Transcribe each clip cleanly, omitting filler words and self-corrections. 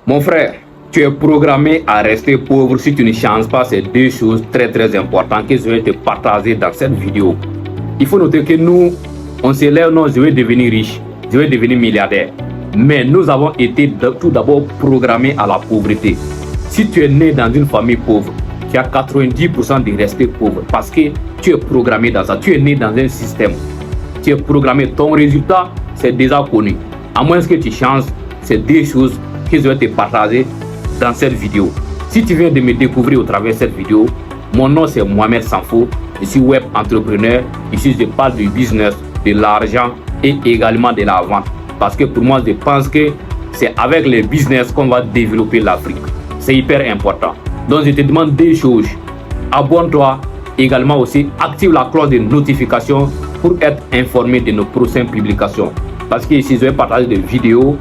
Mon frère, tu es programmé à rester pauvre si tu ne changes pas ces deux choses très importantes que je vais te partager dans cette vidéo. Il faut noter que nous, on se lève, non, je vais devenir riche, je vais devenir milliardaire. Mais nous avons été tout d'abord programmés à la pauvreté. Si tu es né dans une famille pauvre, tu as 90% de rester pauvre parce que tu es programmé dans ça. Tu es né dans un système. Tu es programmé. Ton résultat, c'est déjà connu. À moins que tu changes ces deux choses que je vais te partager dans cette vidéo. Si tu viens de me découvrir au travers de cette vidéo, mon nom c'est Mohamed Sanfo. Je suis web entrepreneur. Ici, je parle du business, de l'argent et également de la vente. Parce que pour moi, je pense que c'est avec les business qu'on va développer l'Afrique. C'est hyper important. Donc, je te demande deux choses. Abonne-toi. Également aussi, active la cloche de notification pour être informé de nos prochaines publications. Parce que ici, je vais partager des vidéos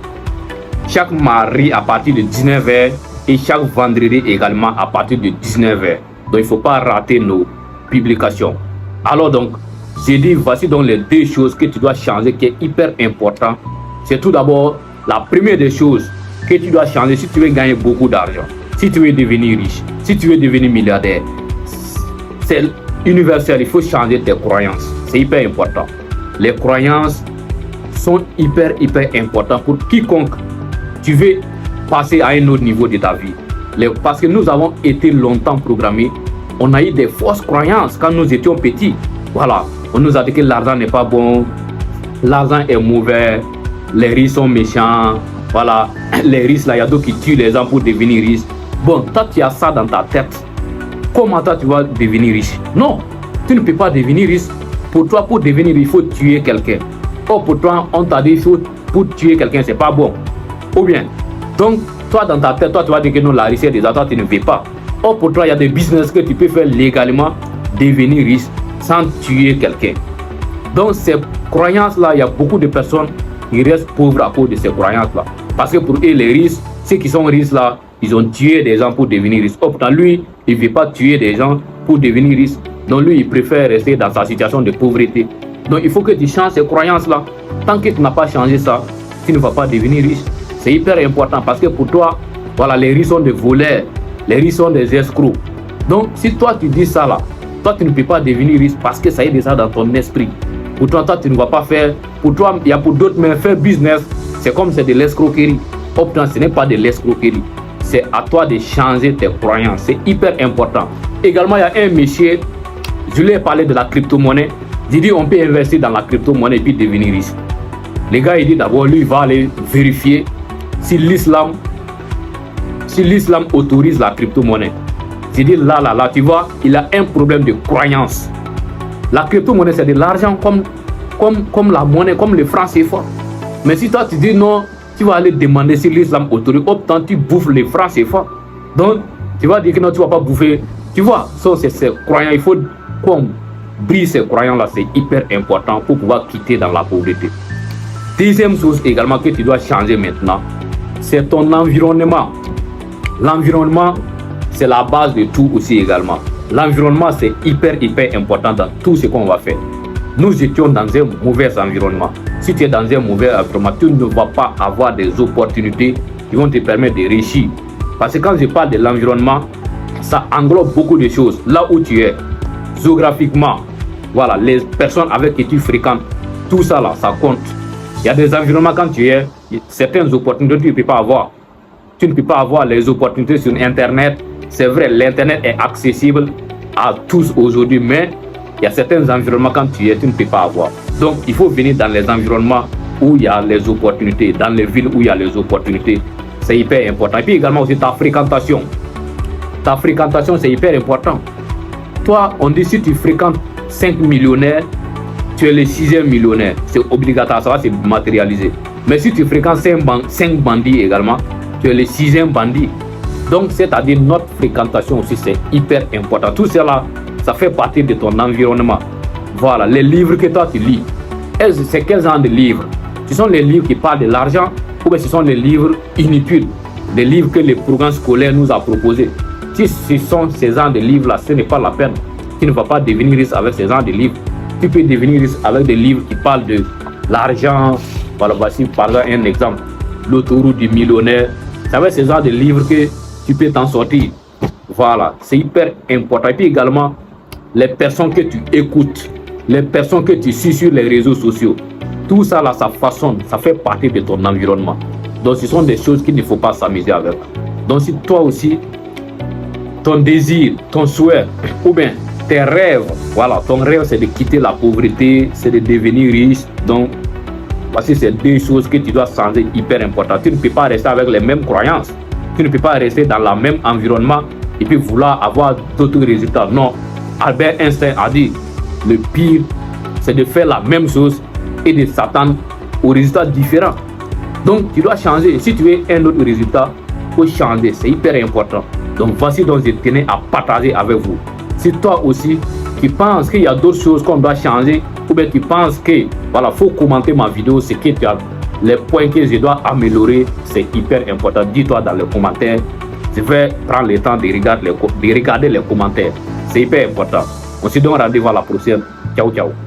chaque mardi à partir de 19h et chaque vendredi également à partir de 19h. Donc, il ne faut pas rater nos publications. Alors donc, j'ai dit, voici donc les deux choses que tu dois changer qui est hyper important. C'est tout d'abord la première des choses que tu dois changer si tu veux gagner beaucoup d'argent, si tu veux devenir riche, si tu veux devenir milliardaire. C'est universel, il faut changer tes croyances. C'est hyper important. Les croyances sont hyper importantes pour quiconque tu veux passer à un autre niveau de ta vie. Parce que nous avons été longtemps programmés. On a eu des fausses croyances quand nous étions petits. Voilà, on nous a dit que l'argent n'est pas bon, l'argent est mauvais, les riches sont méchants. Voilà, les riches là, il y a d'autres qui tuent les gens pour devenir riches. Bon, toi tu as ça dans ta tête. Comment toi tu vas devenir riche? Non, tu ne peux pas devenir riche. Pour toi, pour devenir riche, il faut tuer quelqu'un. Or pour toi, on t'a dit pour tuer quelqu'un, c'est pas bon. Ou bien, donc toi dans ta tête, toi tu vas dire que non, la richesse déjà, toi tu ne veux pas. Or pour toi, il y a des business que tu peux faire légalement, devenir riche sans tuer quelqu'un. Donc ces croyances-là, il y a beaucoup de personnes qui restent pauvres à cause de ces croyances-là. Parce que pour eux, les riches, ceux qui sont riches là, ils ont tué des gens pour devenir riches. Or pourtant, lui, il ne veut pas tuer des gens pour devenir riche. Donc lui, il préfère rester dans sa situation de pauvreté. Donc il faut que tu changes ces croyances-là. Tant que tu n'as pas changé ça, tu ne vas pas devenir riche. C'est hyper important parce que pour toi, voilà, les riches sont des voleurs, les riches sont des escrocs. Donc si toi tu dis ça là, toi tu ne peux pas devenir riche parce que ça est déjà dans ton esprit. Pour toi, tu ne vas pas faire. Pour toi, il y a pour d'autres, mais faire business, c'est comme c'est de l'escroquerie. Pourtant, ce n'est pas de l'escroquerie. C'est à toi de changer tes croyances. C'est hyper important. Également, il y a un monsieur, je lui ai parlé de la crypto-monnaie. Il dit on peut investir dans la crypto-monnaie et puis devenir riche. Les gars, il dit d'abord, lui, il va aller vérifier si l'islam autorise la crypto-monnaie. Je dis là, tu vois, il a un problème de croyance. La crypto-monnaie, c'est de l'argent comme la monnaie, comme le franc CFA. Mais si toi, tu dis non, tu vas aller demander si l'islam autorise, autant tu bouffes les francs CFA. Donc, tu vas dire que non, tu ne vas pas bouffer. Tu vois, ça, c'est ces croyances. Il faut qu'on brise ces croyances-là. C'est hyper important pour pouvoir quitter dans la pauvreté. Deuxième chose également que tu dois changer maintenant, c'est ton environnement. L'environnement, c'est la base de tout aussi également. L'environnement, c'est hyper important dans tout ce qu'on va faire. Nous étions dans un mauvais environnement. Si tu es dans un mauvais environnement, tu ne vas pas avoir des opportunités qui vont te permettre de réussir. Parce que quand je parle de l'environnement, ça englobe beaucoup de choses. Là où tu es, géographiquement, voilà, les personnes avec qui tu fréquentes, tout ça là, ça compte. Il y a des environnements quand tu es, certaines opportunités tu ne peux pas avoir. Tu ne peux pas avoir les opportunités sur Internet. C'est vrai, l'Internet est accessible à tous aujourd'hui, mais il y a certains environnements quand tu es, tu ne peux pas avoir. Donc, il faut venir dans les environnements où il y a les opportunités, dans les villes où il y a les opportunités. C'est hyper important. Et puis également aussi ta fréquentation. Ta fréquentation, c'est hyper important. Toi, on dit si tu fréquentes 5 millionnaires, tu es le 6e millionnaire. C'est obligatoire, ça va se matérialiser. Mais si tu fréquentes 5 bandits également, tu es le 6e bandit. Donc, c'est-à-dire notre fréquentation aussi, c'est hyper important. Tout cela, ça fait partie de ton environnement. Voilà, les livres que toi tu lis. C'est quel genre de livres? Ce sont les livres qui parlent de l'argent ou bien ce sont les livres inutiles, des livres que les programmes scolaires nous ont proposés. Si ce sont ces genres de livres-là, ce n'est pas la peine. Tu ne vas pas devenir riche avec ces genres de livres. Tu peux devenir riche avec des livres qui parlent de l'argent. Voilà, voici par exemple un exemple. L'autoroute du millionnaire. Ça va être ce genre de livre que tu peux t'en sortir. Voilà, c'est hyper important. Et puis également, les personnes que tu écoutes, les personnes que tu suis sur les réseaux sociaux, tout ça là, ça façonne, ça fait partie de ton environnement. Donc ce sont des choses qu'il ne faut pas s'amuser avec. Donc si toi aussi, ton désir, ton souhait, ou bien tes rêves, voilà, ton rêve c'est de quitter la pauvreté, c'est de devenir riche. Donc voici ces deux choses que tu dois changer, hyper importantes. Tu ne peux pas rester avec les mêmes croyances. Tu ne peux pas rester dans le même environnement et puis vouloir avoir d'autres résultats. Non, Albert Einstein a dit, le pire, c'est de faire la même chose et de s'attendre aux résultats différents. Donc, tu dois changer. Si tu veux un autre résultat, il faut changer. C'est hyper important. Donc, voici donc je tenais à partager avec vous. Si toi aussi, tu penses qu'il y a d'autres choses qu'on doit changer, ou bien tu penses que, voilà, il faut commenter ma vidéo, c'est que tu as les points que je dois améliorer, c'est hyper important. Dis-toi dans les commentaires. Je vais prendre le temps de regarder les commentaires. C'est hyper important. On se donne rendez-vous à la prochaine. Ciao, ciao.